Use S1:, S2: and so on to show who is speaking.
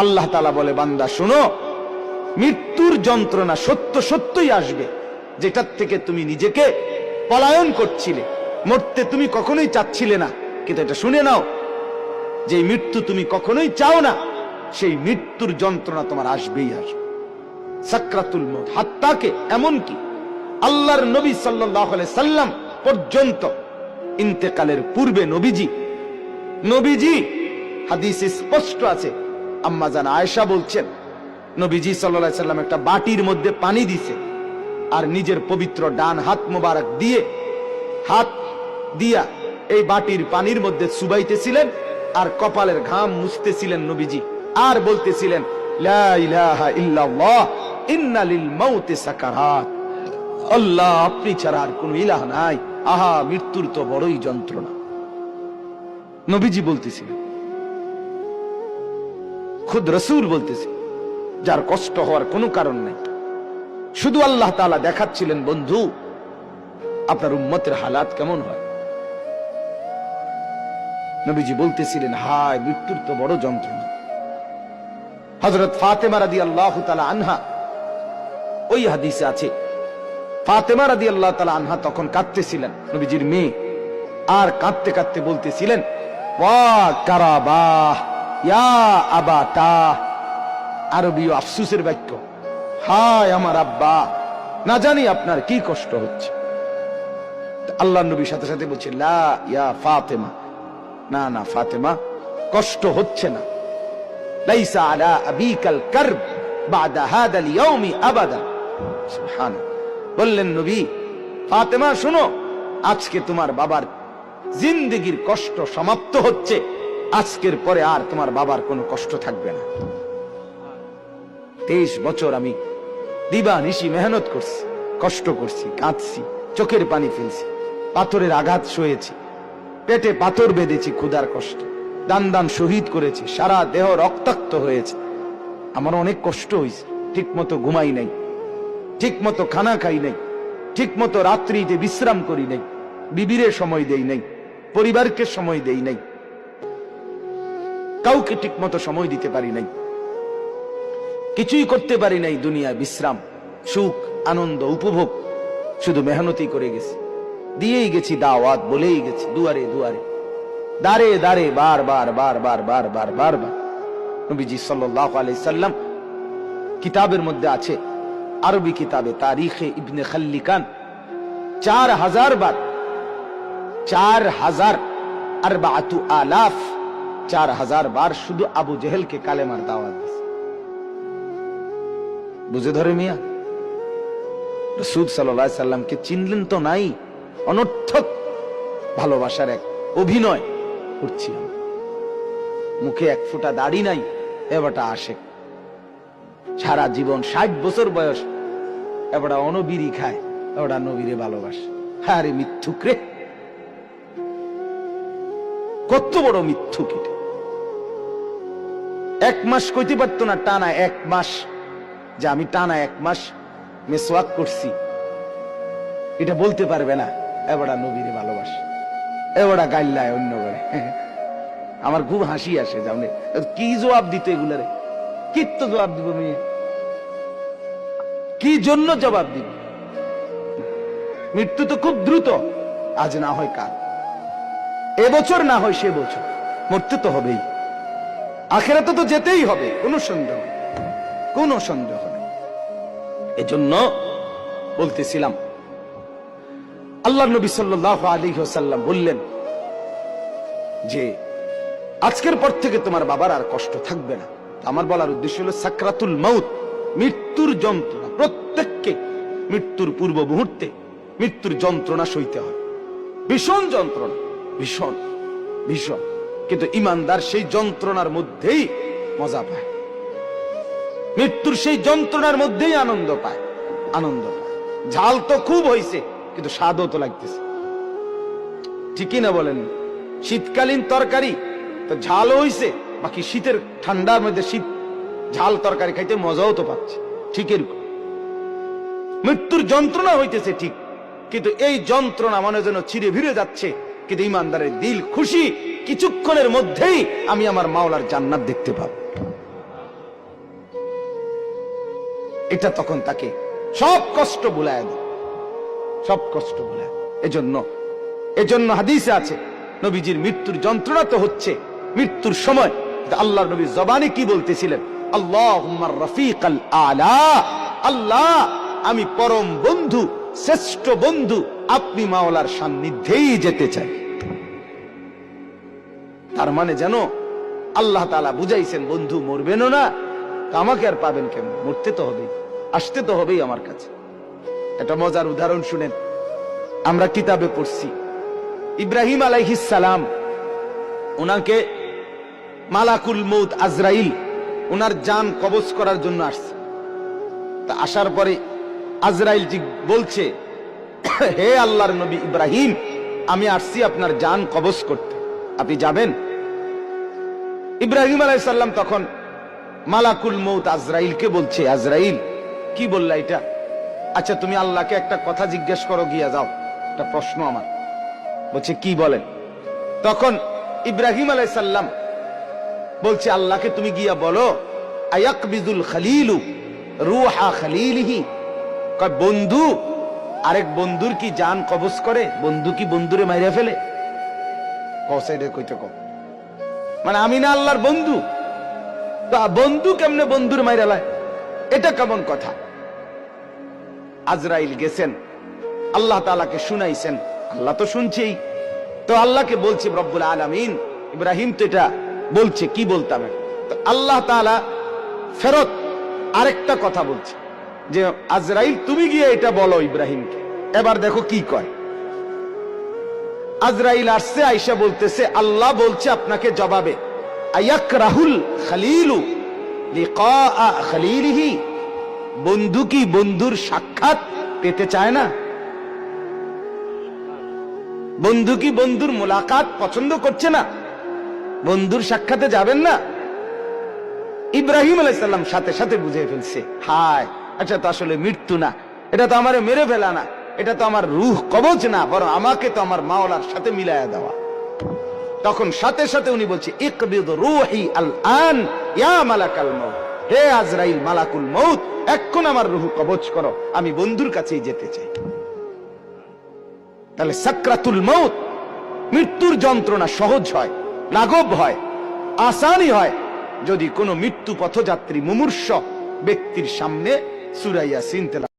S1: আল্লাহ তাআলা বলে, বান্দা শোনো, মৃত্যুর যন্ত্রণা সত্য সত্যই আসবে, যেটার থেকে তুমি নিজেকে পলায়ন করছিলে, মরতে তুমি কখনোই চাচ্ছিলে না। কিন্তু এটা শুনে নাও, যে মৃত্যু তুমি কখনোই চাও না, সেই মৃত্যুর যন্ত্রণা তোমার আসবেই আসবে। সাকরাতুল মউত, হাত্তাকে এমনকি আল্লাহর নবী সাল্লাল্লাহু আলাইহি সাল্লাম পর্যন্ত ইন্তেকালের পূর্বে নবীজি হাদিসে স্পষ্ট আছে, আম্মা জান আয়েশা বলছেন, নবীজি সাল্লাল্লাহু আলাইহি সাল্লাম একটা বাটির মধ্যে পানি দিছে, আর নিজের পবিত্র ডান হাত মোবারক দিয়ে হাত দিয়া এই বাটির পানির মধ্যে চুবাইতেছিলেন, আর কপালের ঘাম মুছতেছিলেন নবীজি, আর বলতেছিলেন, লা ইলাহা ইল্লাল্লাহ ইন্না লিল মাউতি সাকারাত। আল্লাহ, আপনি ছাড়া আর কোন ইলাহ নাই, আহা মৃত্যুর তো বড়ই যন্ত্রণা। নবীজি বলতেছিলেন, খুদ রাসূল বলতেছে, যার কষ্ট হওয়ার কোনো কারণ নাই, শুধু আল্লাহ তাআলা দেখাচ্ছিলেন, বন্ধু আপনার উম্মতের হালাত কেমন হয়। নবীজি বলতেছিলেন, হায় মৃত্যুর তো বড় যন্ত্রণা। হযরত ফাতেমা রাদিয়াল্লাহু তাআলা আনহা, ওই হাদিসে আছে, ফাতেমা রাদিয়াল্লাহু তাআলা আনহা তখন কাঁদতেছিলেন, নবীজির মেয়ে, আর কাঁদতে কাঁদতে বলতেছিলেন, ওয়া কারাবাহ ইয়া আবাতা, আরবীয় আফসোসের বাক্য, হায় আমার আব্বা, না জানি আপনার কি কষ্ট হচ্ছে। আল্লাহর নবীর সাথে সাথে বলছে, লা ইয়া ফাতেমা, না না ফাতেমা, কষ্ট হচ্ছে না। লাইসা আলা আবিকাল কারব বাদা হাদাল ইয়াউমি আবাদা। সুবহানাল্লাহ। বললেন নবী, ফাতেমা শোনো, আজকে তোমার বাবার জিন্দেগীর কষ্ট সমাপ্ত হচ্ছে, আজকের পরে আর তোমার বাবার কোনো কষ্ট থাকবে না। 23 বছর আমি দিবা নিশি মেহনত করছি, কষ্ট করছি, কাঁদছি, চোখের পানি ফেলছি, পাথরের আঘাত সয়েছি, পেটে পাথর বেঁধেছি, ক্ষুধার কষ্ট, দান দান শহীদ করেছি, সারা দেহ রক্তাক্ত হয়েছে, আমার অনেক কষ্ট হয়েছে, ঠিক মতো ঘুমাই নাই, ঠিক মতো খানা খাই নাই, ঠিক মতো রাত্রিতে বিশ্রাম করি নাই, বিবিরে সময় দেই নাই, পরিবারকে সময় দেই নাই, কাউকে ঠিক মতো সময় দিতে পারি নাই, কিছুই করতে পারি নাই দুনিয়ায়, বিশ্রাম, সুখ, আনন্দ, উপভোগ, শুধু মেহনতই করে গেছি, দিয়েই গেছি দাওয়াত, বলেই গেছি দুয়ারে দুয়ারে, দাঁড়ে দাঁড়ে, বারবার বারবার বারবার বারবার। নবীজি সাল্লাল্লাহু আলাইহি সাল্লাম কিতাবের মধ্যে আছে, আরবি কিতাবে তারিখে ইবনে খাল্লিকান, 4000 বার, 4000 বার শুধু আবু জেহেলকে কালেমার দাওয়াত দিয়েছে। বুঝে ধরে মিয়া, রাসূল সাল্লাল্লাহু আলাইহি সাল্লামকে চিনলেন তো নাই, অনর্থক ভালোবাসার এক অভিনয় করছি, মুখে এক ফোঁটা দাড়ি নাই, এবারটা আশেক, সারা জীবন 60 বছর বয়স, এবারটা অনবিরি খায়, এবারটা নবীরে ভালোবাসে। আরে মিথ্যুক রে, কত বড় মিথ্যুক এটা। 1 মাস কইতে পারতো না টানা 1 মাস, যে আমি টানা 1 মাস মেসওয়াক করছি, এটা বলতে পারবে না, এবারটা নবীরে ভালোবাসে, এবারটা গাইল্লায় অন্য করে। আমার খুব হাসি আসে, জানে কি জবাব দিত এগুলারে, কি তো জবাব দিব মেয়ে, কি জন্য জবাব দিব? মৃত্যু তো খুব দ্রুত, আজ না হয় কাল, এবছর না হয় সে বছর, মরতে তো হবেই, আখিরাতে তো যেতেই হবে, কোনো সন্দেহ নেই। এজন্য বলতেছিলাম, আল্লাহর নবী সাল্লাল্লাহু আলাইহি ওয়াসাল্লাম বললেন যে আজকের পর থেকে তোমার বাবার আর কষ্ট থাকবে না। আমার বলার উদ্দেশ্য হলো সাকরাতুল মাউত, মৃত্যুর যন্ত্রণা, প্রত্যেককে মৃত্যুর পূর্ব মুহূর্তে মৃত্যুর যন্ত্রণা সইতে হয়, ভীষণ যন্ত্রণা, ভীষণ ভীষণ। কিন্তু ঈমানদার সেই যন্ত্রণার মধ্যেই মজা পায়, মৃত্যুর সেই যন্ত্রণার মধ্যেই আনন্দ পায়। ঝাল তো খুব হয়েছে, কিন্তু স্বাদও তো লাগতেছে, ঠিকই না বলেন? শীতকালীন তরকারি তো ঝাল হইছে, বাকি শীতের ঠান্ডার মধ্যে শীত ঝাল তরকারি খাইতে মজাও তো পাচ্ছে, ঠিক এরকম মৃত্যুর যন্ত্রণা হইতেছে ঠিক, কিন্তু এই যন্ত্রণা মনে যেন ছিঁড়ে ভিড়ে যাচ্ছে, কিন্তু ঈমানদারের দিল খুশি, কিছুক্ষণের মধ্যেই আমি আমার মাওলার জান্নাত দেখতে পাবো। এটা তখন তাকে সব কষ্ট ভুলায় দেয়, সব কষ্ট ভুলায়। এজন্য হাদিসে আছে নবীজির মৃত্যুর যন্ত্রণা তো হচ্ছে মৃত্যুর সময় আল্লাহর নবী জবানে কি বলতেছিলেন, আল্লাহুম্মা রাফিকাল আলা, আল্লাহ আমি পরম বন্ধু শ্রেষ্ঠ বন্ধু আপনি মাওলার সান্নিধ্যেই যেতে চাই। তার মানে যেন আল্লাহ তাআলা বুঝাইছেন বন্ধু মরবেনও না, আমাকে আর পাবেন কেন, মরতে তো হবেই, আসতে তো হবেই আমার কাছে। একটা মজার উদাহরণ শুনেন, আমরা কিতাবে পড়ছি ইব্রাহিম আলাইহিস সালাম, ওনাকে মালাকুল মউত আজরাইল ওনার জান কবজ করার জন্য আসছে। তা আসার পরে আজরাইল জি বলছে, হে আল্লাহর নবী ইব্রাহিম, আমি আসছি আপনার জান কবজ করতে, আপনি যাবেন? ইব্রাহিম আলাইহিস সালাম তখন মালাকুল মউত আজরাইলকে বলছে, আজরাইল কি বললা এটা? আচ্ছা তুমি আল্লাহকে একটা কথা জিজ্ঞেস করো, গিয়া যাও, একটা প্রশ্ন আমার। বলছে কি বলেন? তখন ইব্রাহিম আলাইহিস সালাম বলছে আল্লাহকে তুমি গিয়া বলো, আয়াকবিদুল খলিলু রূহা খলিলিহি, কয় বন্ধু আরেক বন্ধুর কি জান কবজ করে? বন্ধু কি বন্ধুরে মাইরা ফেলে? কসাইডে কইতে কম, মানে আমি না আল্লাহর বন্ধু, তা বন্ধু কেমনে বন্ধুর মাইরা লায়? এটা কেমন কথা? আজরাইল গেছেন আল্লাহ তাআলাকে শুনাইছেন, আল্লাহ তো শুনছেই, তো আল্লাহকে বলছে রব্বুল আলামিন, ইব্রাহিম তো এটা বলছে, কি বলতাম? তো আল্লাহ তাআলা ফেরত আরেকটা কথা বলছে যে আজরাইল তুমি গিয়ে এটা বলো ইব্রাহিমকে। এবার দেখো কি কয়। আজরাইল আসছে, আয়েশা বলতেছে আল্লাহ বলছে আপনাকে জবাবে, আয়াকরাহুল খলিলু লিকা খলিলিহি, বন্ধু কি বন্ধুর সাক্ষাৎ পেতে চায় না? বন্ধু কি বন্ধুর মোলাকাত পছন্দ করছে না? বন্ধুর সাক্ষাতে যাবেন না? ইব্রাহিম আলাইহিস সালাম সাথে সাথে বুঝে ফেলছে, হায় আচ্ছা তো আসলে মৃত্যু না, এটা তো আমারে মেরে ফেলা না, এটা তো আমার রূহ কবজ না, বরং আমাকে তো আমার মাওলার সাথে মিলায়া দেওয়া। তখন সাথে সাথে উনি বলছে, ইকবিদ রূহি আল আন ইয়া মালাকাল মউত, হে আজরাইল মালাকুল মউত, এখন আমার রূহ কবজ করো, আমি বন্ধুর কাছেই যেতে চাই। তাহলে সাকরাতুল মউত, মৃত্যুর যন্ত্রণা সহজ হয়, লাঘব হয়, আসানি হয় যদি কোনো মৃত্যু পথযাত্রী মুমূর্ষ ব্যক্তির সামনে সূরা ইয়াসিন তেলাওয়াত